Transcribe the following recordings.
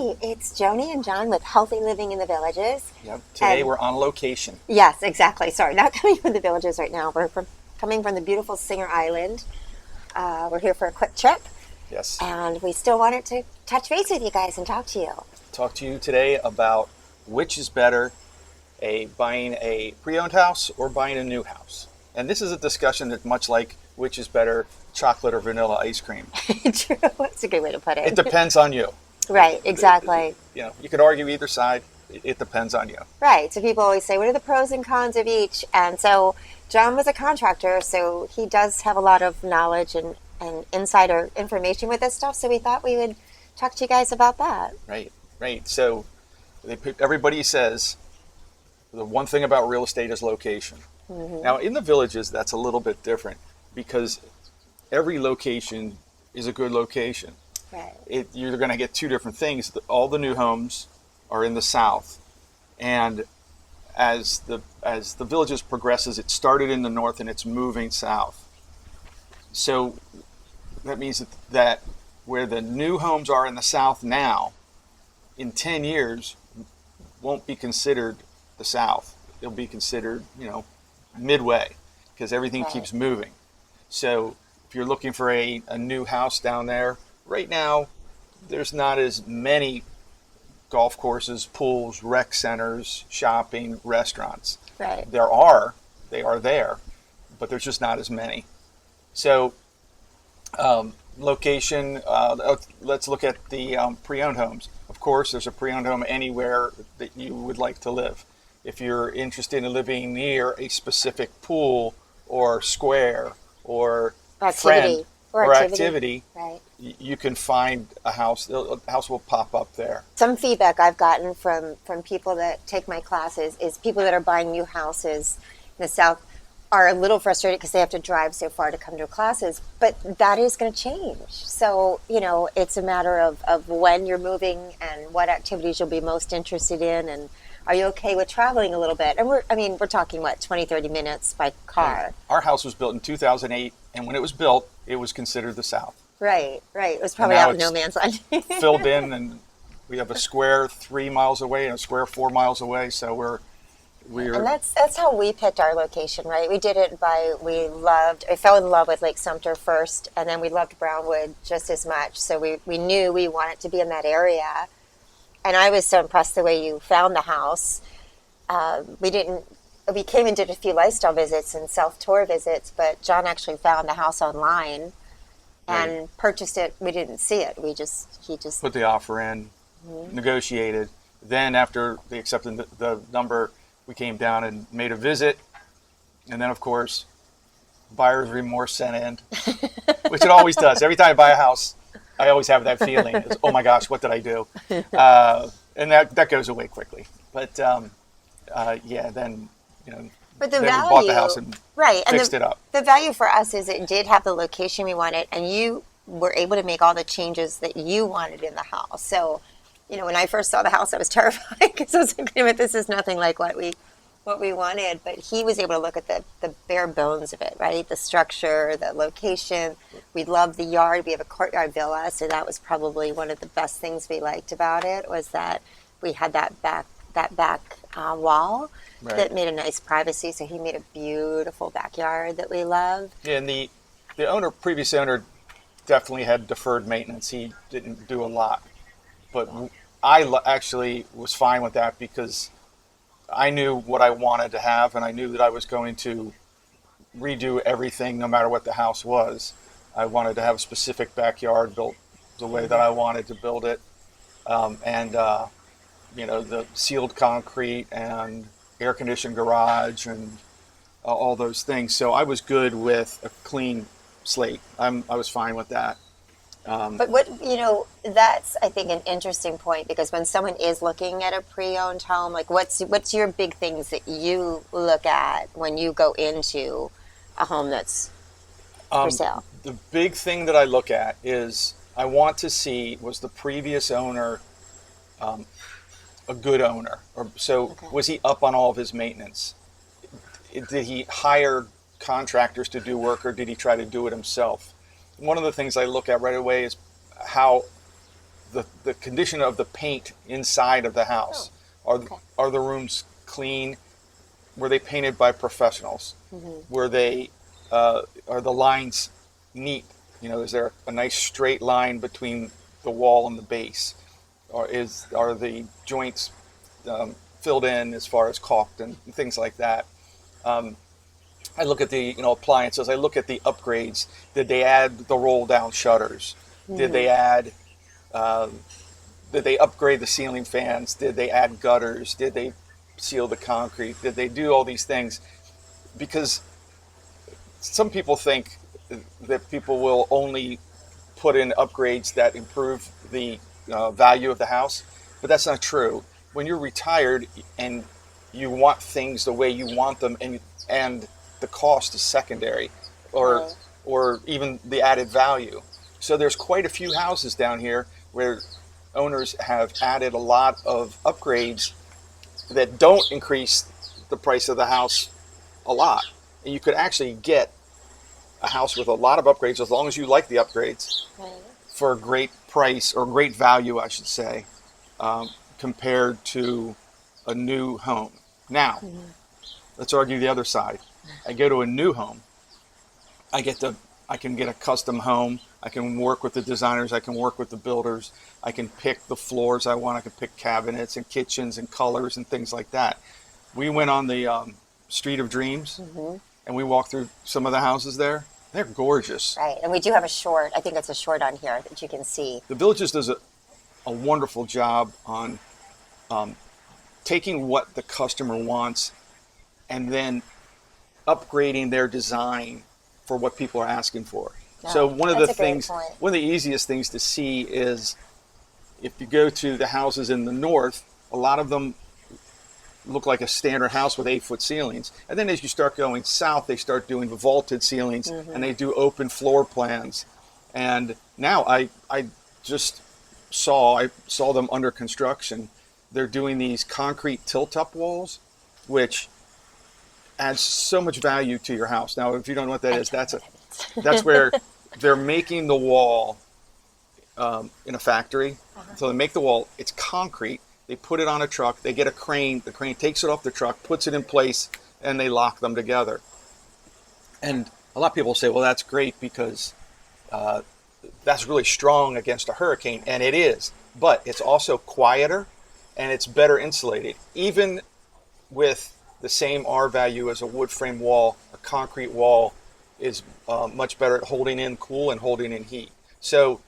Hi, it's Joni and John with Healthy Living in the Villages. Yep. Today And we're on location. yes, exactly. Sorry, not coming from the villages right now. Coming from the beautiful Singer Island. We're here for a quick trip, Yes. and we still wanted to touch base with you guys and talk to you. Talk to you today about which is better, buying a pre-owned house or buying a new house. And this is a discussion that much like which is better, chocolate or vanilla ice cream. True, that's a good way to put It it. depends on you. Right, exactly. You could argue either side. It depends on you. Right. So people always say, what are the pros and cons of each? And so John was a contractor, so he does have a lot of knowledge and insider information with this stuff. So we thought we would talk to you guys about that. Right. Right. So everybody says the one thing about real estate is location. Mm-hmm. Now, in the villages, that's a little bit different because every location is a good location. Right. You're going to get two different things. All the new homes are in the south, and as the villages progresses, it started in the north and it's moving south. So that means that where the new homes are in the south now, in 10 years, won't be considered the south. It'll be considered, midway, because everything Right. keeps moving. So if you're looking for a new house down there, right now, there's not as many golf courses, pools, rec centers, shopping, restaurants. Right. They are there, but there's just not as many. So location, let's look at the pre-owned homes. Of course, there's a pre-owned home anywhere that you would like to live. If you're interested in living near a specific pool or square or Activity. friend or activity, Right. you can find a house. A house will pop up there. Some feedback I've gotten from people that take my classes is people that are buying new houses in the South are a little frustrated because they have to drive so far to come to classes, but that is going to change. So, it's a matter of when you're moving and what activities you'll be most interested in, and are you okay with traveling a little bit? And we're talking, 20, 30 minutes by car. Our house was built in 2008, and when it was built, it was considered the South. Right. It was probably now out in no man's land. Filled in, and we have a square 3 miles away and a square 4 miles away, so we're And that's how we picked our location, right? We did it I fell in love with Lake Sumter first, and then we loved Brownwood just as much. So we knew we wanted to be in that area. And I was so impressed the way you found the house. We came and did a few lifestyle visits and self-tour visits, but John actually found the house online and Right. purchased it. We didn't see it. He just put the offer in, negotiated. Then after they accepted the number, we came down and made a visit. And then, of course, buyer's remorse set in, which it always does. Every time I buy a house, I always have that feeling. It's, oh my gosh, what did I do? And that goes away quickly. But then, But the then value, we bought the house and right, and fixed it up. The value for us is it did have the location we wanted, and you were able to make all the changes that you wanted in the house. So, when I first saw the house, I was terrified because I was like, wait a minute, this is nothing like what we wanted. But he was able to look at the bare bones of it, right? The structure, the location. We love the yard. We have a courtyard villa, so that was probably one of the best things we liked about it was that we had that back wall. Right. That made a nice privacy. So he made a beautiful backyard that we love. Yeah, and the previous owner definitely had deferred maintenance. He didn't do a lot. But I actually was fine with that because I knew what I wanted to have, and I knew that I was going to redo everything no matter what the house was. I wanted to have a specific backyard built the way that I wanted to build it. The sealed concrete and air-conditioned garage and all those things. So I was good with a clean slate. I was fine with that. But that's, I think, an interesting point because when someone is looking at a pre-owned home, like what's your big things that you look at when you go into a home that's for sale? The big thing that I look at is I want to see, was the previous owner a good owner? Was he up on all of his maintenance? Did he hire contractors to do work, or did he try to do it himself? One of the things I look at right away is how the condition of the paint inside of the house. Okay. Are the rooms clean? Were they painted by professionals? Were they are the lines neat? Is there a nice straight line between the wall and the base, or are the joints filled in as far as caulked and things like that? I look at the appliances. I look at the upgrades. Did they add the roll down shutters? Did they add? Did they upgrade the ceiling fans? Did they add gutters? Did they seal the concrete? Did they do all these things? Because some people think that people will only put in upgrades that improve the value of the house, but that's not true. When you're retired and you want things the way you want them, and the cost is secondary, or even the added value. So there's quite a few houses down here where owners have added a lot of upgrades that don't increase the price of the house a lot. And you could actually get a house with a lot of upgrades, as long as you like the upgrades, for a great price, or great value, I should say, compared to a new home. Now, let's argue the other side. I go to a new home. I can get a custom home. I can work with the designers. I can work with the builders. I can pick the floors I want. I can pick cabinets and kitchens and colors and things like that. We went on the Street of Dreams, and we walked through some of the houses there. They're gorgeous. Right, and we do have a short. I think it's a short on here that you can see. The Villages does a wonderful job on taking what the customer wants and then upgrading their design for what people are asking for. So one of the easiest things to see is if you go to the houses in the north, a lot of them look like a standard house with 8-foot ceilings. And then as you start going south, they start doing vaulted ceilings, and they do open floor plans. And now I saw them under construction. They're doing these concrete tilt-up walls, which adds so much value to your house. Now, if you don't know what that is, that's where they're making the wall in a factory. So they make the wall. It's concrete. They put it on a truck. They get a crane. The crane takes it off the truck, puts it in place, and they lock them together. And a lot of people say, well, that's great because that's really strong against a hurricane. And it is. But it's also quieter, and it's better insulated. Even with the same R value as a wood frame wall, a concrete wall is much better at holding in cool and holding in heat. So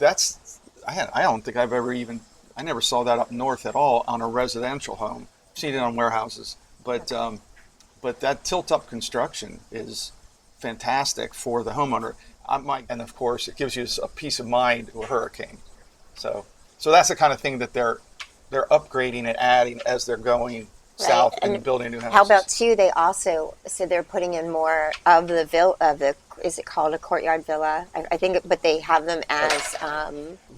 I don't think I never saw that up north at all on a residential home. I've seen it on warehouses, but that tilt-up construction is fantastic for the homeowner. And of course, it gives you a peace of mind to a hurricane. So that's the kind of thing that they're upgrading and adding as they're going south and building new houses. How about too? They also they're putting in more of the is it called a courtyard villa? I think, but they have them as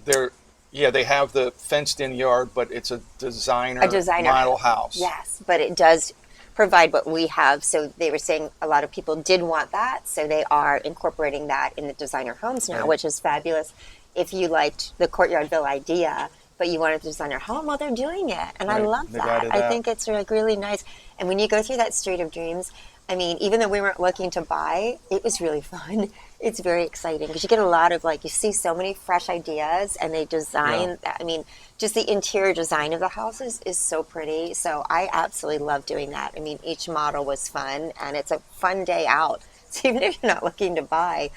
they have the fenced-in yard, but it's a designer model house. Yes, but it does provide what we have. So they were saying a lot of people did want that, so they are incorporating that in the designer homes now, which is fabulous. If you liked the courtyard villa idea, but you wanted to design your home, well, they're doing it. And I love that. I think it's like really nice. And when you go through that Street of Dreams, I mean, even though we weren't looking to buy, it was really fun. It's very exciting because you get a lot of you see so many fresh ideas, and they design, I mean, just the interior design of the houses is so pretty. So I absolutely love doing that. I mean, each model was fun, and it's a fun day out. So even if you're not looking to buy,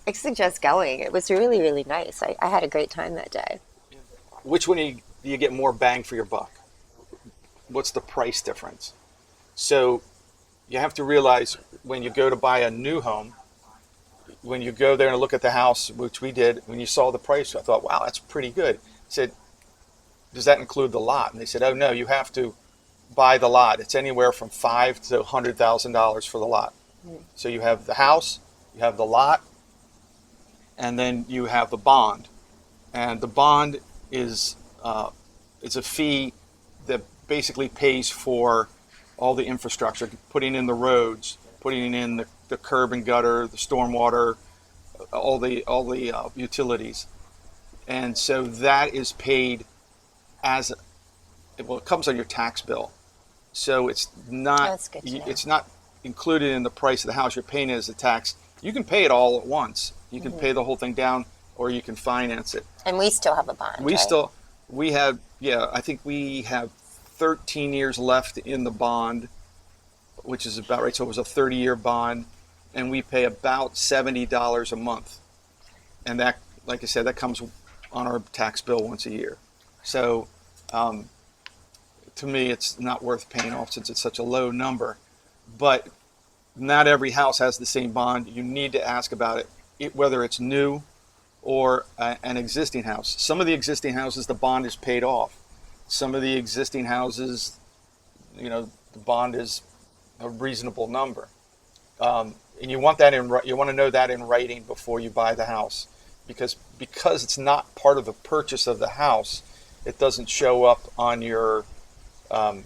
I suggest going. It was really, really nice. I had a great time that day. Which one do you get more bang for your buck? What's the price difference? So you have to realize when you go to buy a new home, when you go there and look at the house, which we did, when you saw the price, I thought, wow, that's pretty good. I said, does that include the lot? And they said, oh, no, you have to buy the lot. It's anywhere from $5,000 to $100,000 for the lot. So you have the house, you have the lot, and then you have the bond. And the bond is it's a fee that basically pays for all the infrastructure, putting in the roads, putting in the curb and gutter, the stormwater, all the utilities. And so that is paid as, well, it comes on your tax bill. So it's not, That's good to know. it's not included in the price of the house. You're paying it as a tax. You can pay it all at once. You can pay the whole thing down, or you can finance it. And we still have a bond, We right? still, we have, yeah, I think we have 13 years left in the bond, which is about right. So it was a 30-year bond, and we pay about $70 a month. And that, like I said, that comes on our tax bill once a year. So to me, it's not worth paying off since it's such a low number. But not every house has the same bond. You need to ask about it, whether it's new or an existing house. Some of the existing houses, the bond is paid off. Some of the existing houses, the bond is a reasonable number. And you want to know that in writing before you buy the house, because it's not part of the purchase of the house. It doesn't show up on your on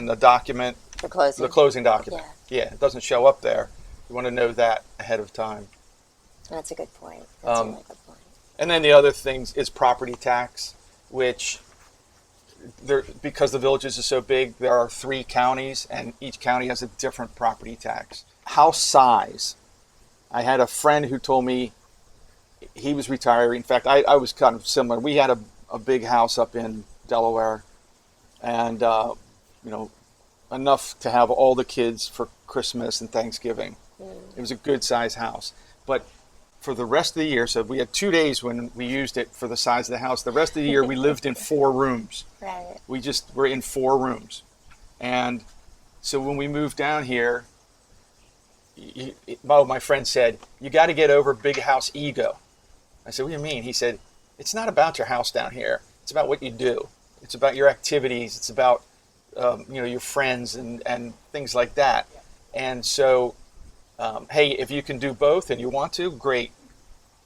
the document, The closing. the closing document. Yeah. Yeah, it doesn't show up there. You want to know that ahead of time. That's a good point. That's a really good point. And then the other things is property tax, which because the villages are so big, there are 3 counties, and each county has a different property tax. House size. I had a friend who told me he was retiring. In fact, I was kind of similar. We had a big house up in Delaware, and enough to have all the kids for Christmas and Thanksgiving. It was a good size house. But for the rest of the year, so we had 2 days when we used it for the size of the house. The rest of the year we lived in 4 rooms. Right. We just were in 4 rooms. And so when we moved down here, my friend said, you got to get over big house ego. I said, what do you mean? He said, it's not about your house down here. It's about what you do. It's about your activities. It's about your friends and things like that. And so, hey, if you can do both and you want to, great.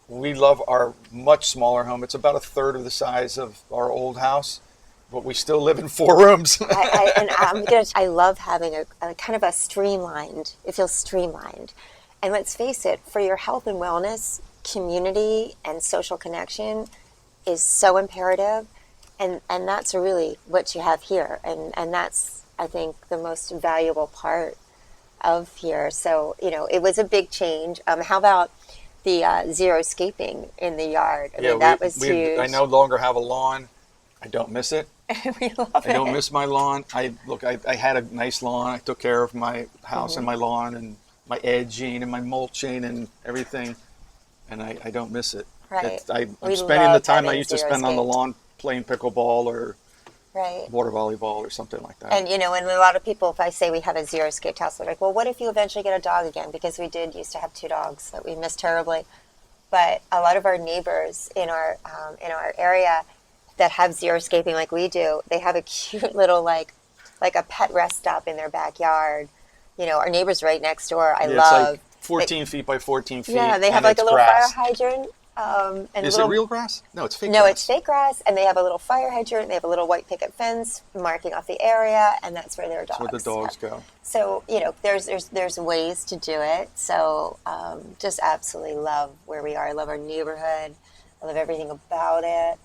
We love our much smaller home. It's about a third of the size of our old house, but we still live in 4 rooms. I love having a kind of a streamlined. It feels streamlined, and let's face it, for your health and wellness, community and social connection is so imperative, and that's really what you have here, and that's, I think, the most valuable part of here. So it was a big change. How about the xeriscaping in the yard? I mean, that was huge. I no longer have a lawn. I don't miss it. We love it. I don't miss my lawn. I had a nice lawn. I took care of my house and my lawn and my edging and my mulching and everything, and I don't miss it. Right. I'm We spending the love time I having used to spend on the xeriscaped. lawn playing pickleball or Right. water volleyball or something like that. And and a lot of people, if I say we have a xeriscaped house, they're like, well, what if you eventually get a dog again? Because we did used to have 2 dogs that we missed terribly. But a lot of our neighbors in our area that have xeriscaping like we do, they have a cute little like a pet rest stop in their backyard. Our neighbors right next door, I It's love. like 14 feet by 14 feet. Yeah, they have and like a it's little grass. fire hydrant. And Is it real grass? No, it's fake No, grass. it's fake grass, and they have a little fire hydrant. They have a little white picket fence marking off the area, and that's where their dogs. That's where the dogs go. So there's ways to do it. So just absolutely love where we are. I love our neighborhood. I love everything about it.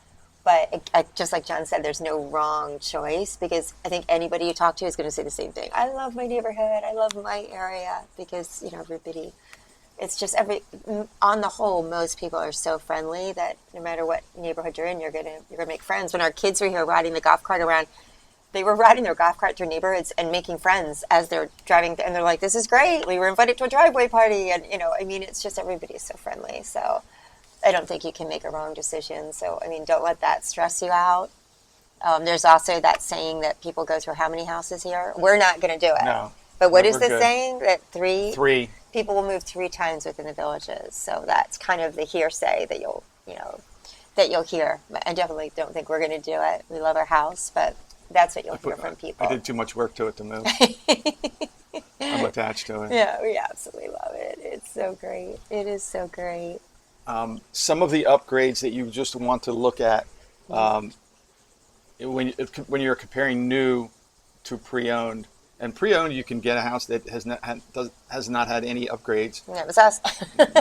But just like John said, there's no wrong choice, because I think anybody you talk to is going to say the same thing. I love my neighborhood. I love my area, because everybody. It's just on the whole, most people are so friendly that no matter what neighborhood you're in, you're gonna make friends. When our kids were here riding the golf cart around, they were riding their golf cart through neighborhoods and making friends as they're driving, and they're like, "This is great. We were invited to a driveway party," and it's just everybody is so friendly. So I don't think you can make a wrong decision. So don't let that stress you out. There's also that saying that people go through how many houses here? We're not going to do it. No. But what No, is we're the good. saying? That 3? 3. People will move 3 times within the villages, so that's kind of the hearsay that you'll hear. I definitely don't think we're going to do it. We love our house, but that's what you'll hear from people. I did too much work to it to move. I'm attached to it. Yeah, we absolutely love it. It's so great. It is so great. Some of the upgrades that you just want to look at when you're comparing new to pre-owned And pre-owned, you can get a house that has not had any upgrades. Yeah, it was us.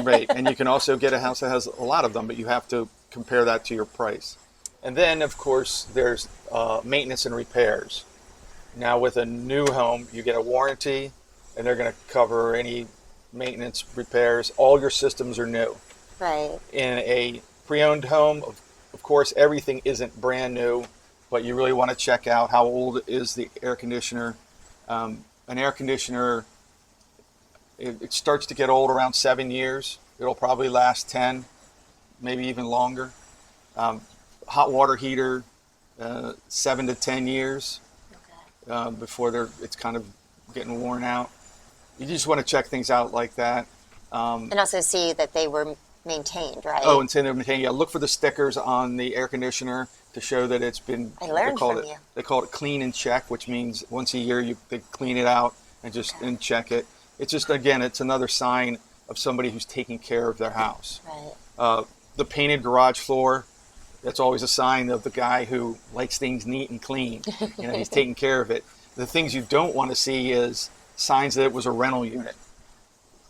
Right. And you can also get a house that has a lot of them, but you have to compare that to your price. And then, of course, there's maintenance and repairs. Now, with a new home, you get a warranty, and they're going to cover any maintenance, repairs. All your systems are new. Right. In a pre-owned home, of course, everything isn't brand new, but you really want to check out how old is the air conditioner. An air conditioner, it starts to get old around 7 years. It'll probably last 10, maybe even longer. Hot water heater, 7 to 10 years before it's kind of getting worn out. You just want to check things out like that. And also see that they were maintained, right? Oh, and to maintain, yeah. Look for the stickers on the air conditioner to show that it's been. I learned from you. They call it clean and check, which means once a year they clean it out and and check it. It's just, again, it's another sign of somebody who's taking care of their house. Right. The painted garage floor, that's always a sign of the guy who likes things neat and clean. He's taking care of it. The things you don't want to see is signs that it was a rental unit.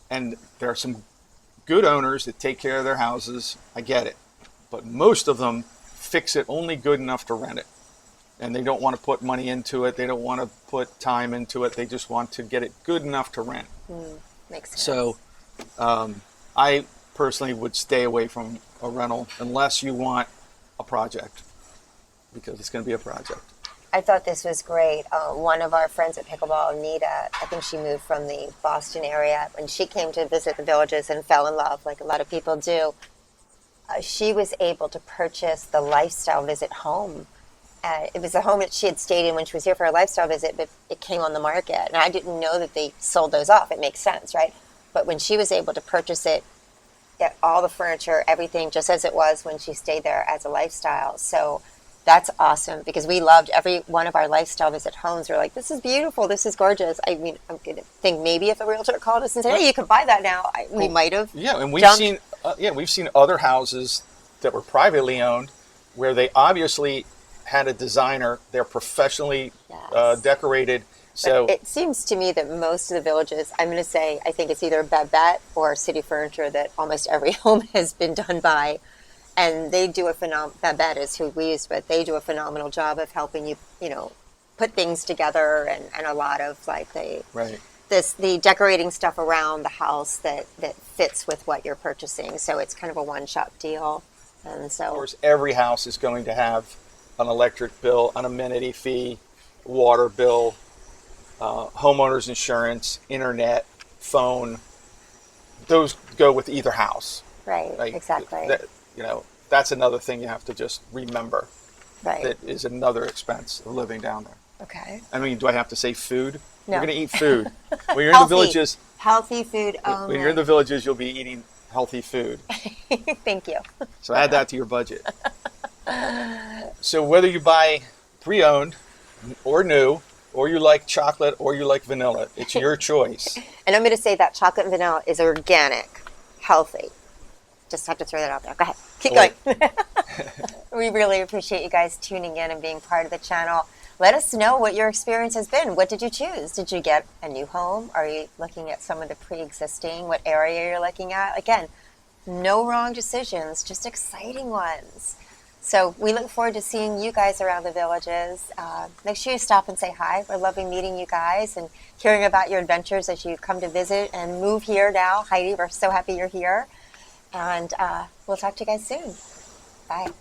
And there are some good owners that take care of their houses. I get it. But most of them fix it only good enough to rent it. And they don't want to put money into it. They don't want to put time into it. They just want to get it good enough to rent. Makes sense. So I personally would stay away from a rental unless you want a project, because it's going to be a project. I thought this was great. One of our friends at Pickleball, Anita, I think she moved from the Boston area. When she came to visit the villages and fell in love, like a lot of people do, she was able to purchase the lifestyle visit home. It was a home that she had stayed in when she was here for a lifestyle visit, but it came on the market. And I didn't know that they sold those off. It makes sense, right? But when she was able to purchase it, all the furniture, everything, just as it was when she stayed there as a lifestyle. So that's awesome, because we loved every one of our lifestyle visit homes. We're like, this is beautiful, this is gorgeous. I mean, I'm going to think maybe if a realtor called us and said, hey, you could buy that now, we might have. Yeah, and jumped. we've seen other houses that were privately owned where they obviously had a designer. They're professionally decorated. So but it seems to me that most of the villages, I'm going to say, I think it's either Babette or City Furniture that almost every home has been done by. And they do a Babette is who we use, but they do a phenomenal job of helping you, put things together, and a lot of like the decorating stuff around the house that fits with what you're purchasing. So it's kind of a one-shop deal. And so, of course, every house is going to have an electric bill, an amenity fee, water bill, homeowner's insurance, internet, phone. Those go with either house. Right, exactly. That's another thing you have to just remember. Right. That is another expense of living down there. Okay. I mean, do I have to say food? No. You're going to eat food. When you're in the villages, healthy food only. when you're in the villages, you'll be eating healthy food. Thank you. So add that to your budget. So whether you buy pre-owned or new, or you like chocolate or you like vanilla, it's your choice. And I'm going to say that chocolate and vanilla is organic, healthy. Just have to throw that out there. Go ahead. Keep going. We really appreciate you guys tuning in and being part of the channel. Let us know what your experience has been. What did you choose? Did you get a new home? Are you looking at some of the pre-existing? What area you're looking at? Again, no wrong decisions, just exciting ones. So we look forward to seeing you guys around the villages. Make sure you stop and say hi. We're loving meeting you guys and hearing about your adventures as you come to visit and move here now. Heidi, we're so happy you're here. And we'll talk to you guys soon. Bye.